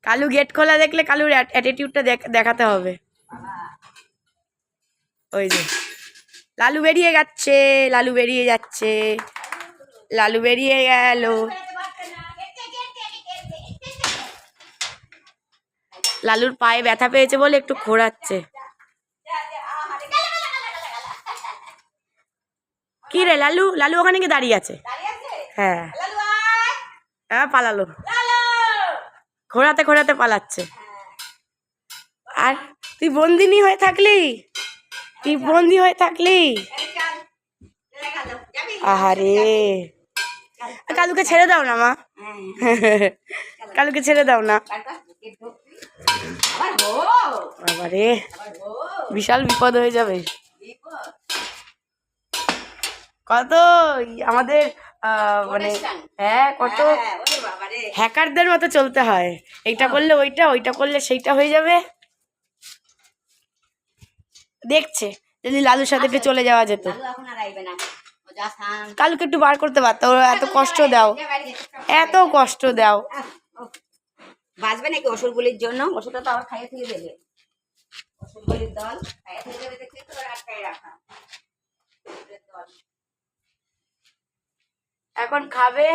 Kalu gate খোলা দেখলে কালুর অ্যাটিটিউডটা দেখাতে হবে। ওই যে লালু বেরিয়ে যাচ্ছে, লালু বেরিয়ে যাচ্ছে, লালু বেরিয়ে গেল। লালুর পায়ে ব্যথা পেয়েছে বলে একটু ঘোরাচ্ছে। কি রে লালু? লালু ওখানে কি দাঁড়িয়ে আছে? হ্যাঁ হ্যাঁ, পালালো, ঘোরাতে ঘোরাতে পালাচ্ছে। আর তুই বন্দিনী হয়ে থাকলি, তুই বন্দি হয়ে থাকলি। আহারে, কালুকে ছেড়ে দাও না মা, কালুকে ছেড়ে দাও না। বাবারে, বিশাল বিপদ হয়ে যাবে। কত আমাদের মানে হ্যাঁ, কত হ্যাকারদের মতো চলতে হয়। এইটা করলে ওইটা, ওইটা করলে সেইটা হয়ে যাবে। দেখছে যদি লালুর সাথে একটু চলে যাওয়া যেত। কালুকে একটু বার করতে পারতো। এত কষ্ট দাও, এত কষ্ট দাও। বাঁচবে নাকি অসুরগুলির জন্য? ওষুধটা তো আবার খাইয়ে থেকে দেবে। অসুরগুলির দল খাইয়ে থেকে দেবে দেখে তো আটকায় রাখা। এখন খাবে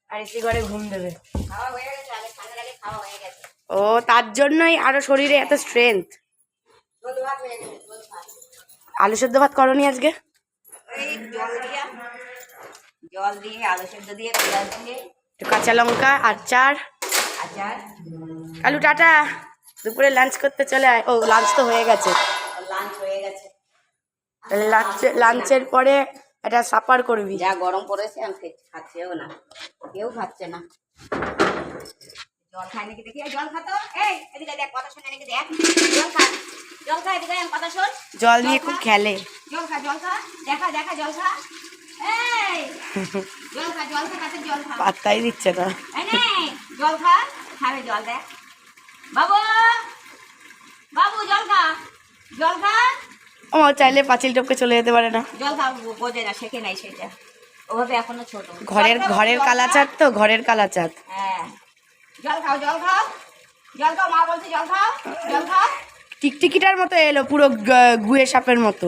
আর এসে ঘরে ঘুম দেবে। খাওয়া হয়ে গেছে, আগে ঠান্ডার আগে খাওয়া হয়ে গেছে। ও, তার জন্যই আরো শরীরে এত স্ট্রেংথ। আলু সেদ্ধ ভাত করনি আজকে? এই জল দিয়ে আলু সেদ্ধ দিয়ে পেঁয়াজ দিয়ে কাঁচা লঙ্কা, আচার। আচার। কালু টাটা, দুপুরে লাঞ্চ করতে চলে আয়। ও, লাঞ্চ তো হয়ে গেছে। লাঞ্চ হয়ে গেছে। লাঞ্চের পরে একটা সাপার করবি। যা গরম পড়েছে, আমি খাচ্ছেও না, কেউ খাচ্ছে না। জল খায় নাকি দেখি? জল খাতো। এই এদিকে দেখ, কথা শুনে নাকি দেখ। জল খা, জল খা, এদিকে কথা শোন। জল নিয়ে খুব খেলে। জল খা, জল খা, দেখা দেখা জল খা। এই জল খা, জল খা, কাছে জল খা। পাত্তাই দিচ্ছে না। এই জল খা, খাবে জল দেখ। বাবু, বাবু জল খা, জল খা। ও চাইলে পাঁচিল টপকে চলে যেতে পারে না। জল খা, বোঝে না, শেখে নাই সেটা, ওভাবে এখনো ছোট। ঘরের কালাচাঁদ তো, ঘরের কালাচাঁদ। হ্যাঁ, জল খাও, জল খাও, জল খাও, মা বলছে জল খাও, জল খাও। টিকটিকিটার মতো এলো, পুরো গুয়ে সাপের মতো।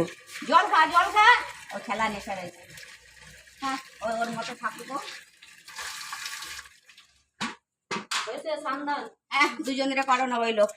জল খা, জল খা। ও খেলা নেশা রয়েছে। হ্যাঁ, ওর মতো থাকবো। দুজনেরা করো না, ওই লোক।